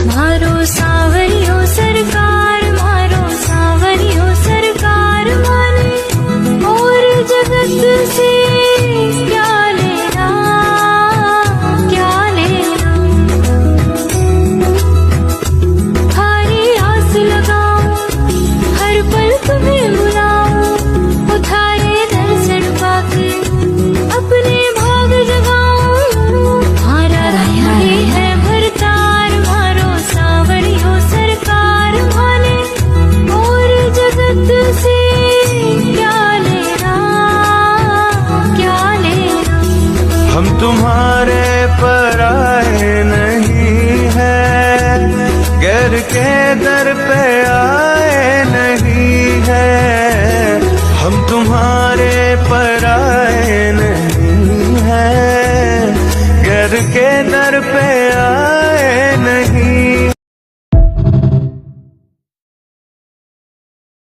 मारो सावरियो सरकार, मारो सावरियो सरकार माने और जगत से क्या लेना, क्या लेना। थारी आस लगाऊं, हर पल तुम्हें बुलाऊं, उठाए दर्शन पाके अपने भाग जगाऊं। मारा ये है भरतार, मारो सावरियो सरकार माने और जगत से क्या लेना, क्या लेना। हम तुम्हारे पराए नहीं है, गैर के दर पे आए नहीं है। हम तुम्हारे पराए नहीं है, गैर के